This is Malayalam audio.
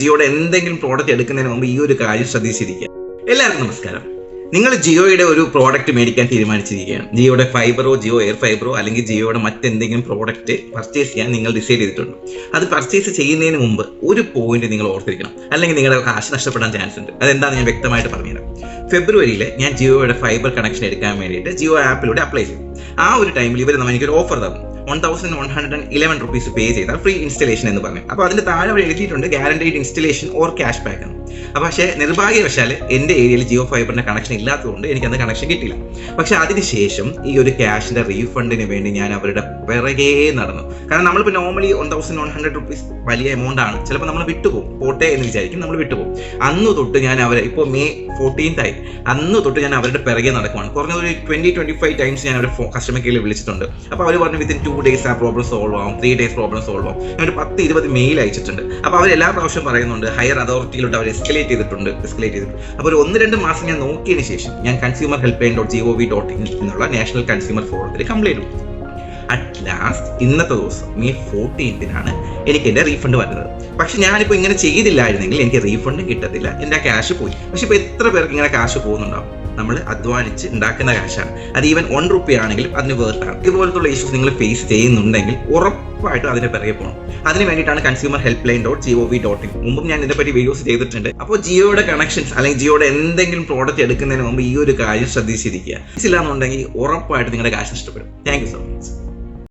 ജിയോയുടെ എന്തെങ്കിലും പ്രോഡക്റ്റ് എടുക്കുന്നതിന് മുമ്പ് ഈ ഒരു കാര്യം ശ്രദ്ധിച്ചിരിക്കുക. എല്ലാവർക്കും നമസ്കാരം. നിങ്ങൾ ജിയോയുടെ ഒരു പ്രോഡക്റ്റ് മേടിക്കാൻ തീരുമാനിച്ചിരിക്കുകയാണ്. ജിയോയുടെ ഫൈബറോ, ജിയോ എയർ ഫൈബറോ അല്ലെങ്കിൽ ജിയോയുടെ മറ്റെന്തെങ്കിലും പ്രോഡക്റ്റ് പർച്ചേസ് ചെയ്യാൻ നിങ്ങൾ ഡിസൈഡ് ചെയ്തിട്ടുണ്ട്. അത് പർച്ചേസ് ചെയ്യുന്നതിന് മുമ്പ് ഒരു പോയിന്റ് നിങ്ങൾ ഓർത്തിരിക്കണം, അല്ലെങ്കിൽ നിങ്ങളുടെ കാശ് നഷ്ടപ്പെടാൻ ചാൻസ് ഉണ്ട്. അതെന്താണെന്ന് ഞാൻ വ്യക്തമായിട്ട് പറഞ്ഞുതരാം. ഫെബ്രുവരിയിൽ ഞാൻ ജിയോയുടെ ഫൈബർ കണക്ഷൻ എടുക്കാൻ വേണ്ടിയിട്ട് ജിയോ ആപ്പിലൂടെ അപ്ലൈ ചെയ്തു. ആ ഒരു ടൈമിൽ ഇവർ എനിക്കൊരു ഓഫർ തന്നു. 1111 rupees പേ ചെയ്താൽ ഫ്രീ ഇൻസ്റ്റലേഷൻ എന്ന് പറഞ്ഞു. അപ്പോൾ അതിന്റെ താഴെ അവിടെ എഴുതിയിട്ടുണ്ട് guaranteed installation or cash back എന്ന്. അപ്പോൾ പക്ഷേ നിർഭാഗ്യവശാൽ എൻ്റെ ഏരിയയിൽ ജിയോ ഫൈബറിന്റെ കണക്ഷൻ ഇല്ലാത്തതുകൊണ്ട് എനിക്കന്ന് കണക്ഷൻ കിട്ടില്ല. പക്ഷെ അതിനുശേഷം ഈ ഒരു ക്യാഷിന്റെ റീഫണ്ടിന് വേണ്ടി ഞാൻ അവരുടെ പിറകെ നടന്നു. കാരണം നമ്മളിപ്പോൾ നോർമലി 1100 rupees വലിയ എമൗണ്ട് ആണ്. ചിലപ്പോൾ നമ്മൾ വിട്ടുപോകും, പോട്ടെ എന്ന് വിചാരിക്കും, നമ്മൾ വിട്ടുപോകും. അന്ന് തൊട്ട് ഞാൻ അവരെ, ഇപ്പോൾ May 14th ആയി, അന്ന് തൊട്ട് ഞാൻ അവരുടെ പിറകെ നടക്കുവാണ്. കുറഞ്ഞൊരു 20-25 ടൈംസ് ഞാൻ അവരുടെ കസ്റ്റമർ കെയറിൽ വിളിച്ചിട്ടുണ്ട്. അപ്പോൾ അവർ പറഞ്ഞു വിത്തിൻ 2 days ആ പ്രോബ്ലം സോൾവ് ആവും, 3 days പ്രോബ്ലം സോൾവ് ആവും. ഞാൻ ഒരു 10-20 മെയിൽ അയച്ചിട്ടുണ്ട്. അപ്പോൾ അവർ എല്ലാ പ്രാവശ്യം പറയുന്നുണ്ട് ഹയർ അതോറിറ്റിയിലോട്ട് അവർ എസ്കലേറ്റ് ചെയ്തിട്ടുണ്ട്. അപ്പോൾ ഒരു 1-2 മാസം ഞാൻ നോക്കിയതിന് ശേഷം ഞാൻ consumerhelpline.gov.in എന്നുള്ള നാഷണൽ കൺസ്യൂമർ ഫോറത്തിൽ കംപ്ലൈൻറ്റ് കൊടുത്തു. അറ്റ് ലാസ്റ്റ് ഇന്നത്തെ ദിവസം May 14th എനിക്ക് എൻ്റെ റീഫണ്ട് വരുന്നത്. പക്ഷെ ഞാനിപ്പോൾ ഇങ്ങനെ ചെയ്തില്ലായിരുന്നെങ്കിൽ എനിക്ക് റീഫണ്ടും കിട്ടത്തില്ല, എൻ്റെ ആ ക്യാഷ് പോയി. പക്ഷെ ഇപ്പോൾ എത്ര പേർക്ക് ഇങ്ങനെ കാശ് പോകുന്നുണ്ടാവും? നമ്മൾ അധ്വാനിച്ച് ഉണ്ടാക്കുന്ന കാശാണ്. അത് ഈവൻ 1 rupee ആണെങ്കിലും അതിന് വേർത്താണ്. ഇതുപോലത്തുള്ള ഇഷ്യൂസ് നിങ്ങൾ ഫേസ് ചെയ്യുന്നുണ്ടെങ്കിൽ ഉറപ്പായിട്ടും അതിന് പിറകെ പോകണം. അതിന് വേണ്ടിയിട്ടാണ് consumerhelpline.gov.in. മുമ്പും ഞാൻ ഇതിനെപ്പറ്റി വീഡിയോസ് ചെയ്തിട്ടുണ്ട്. അപ്പോൾ ജിയോയുടെ കണക്ഷൻസ് അല്ലെങ്കിൽ ജിയോയുടെ എന്തെങ്കിലും പ്രോഡക്റ്റ് എടുക്കുന്നതിന് മുമ്പ് ഈ ഒരു കാര്യം ശ്രദ്ധിച്ചിരിക്കുക. ഇല്ലാന്നുണ്ടെങ്കിൽ ഉറപ്പായിട്ട് നിങ്ങളുടെ കാശ് നഷ്ടപ്പെടും. Thank you so much.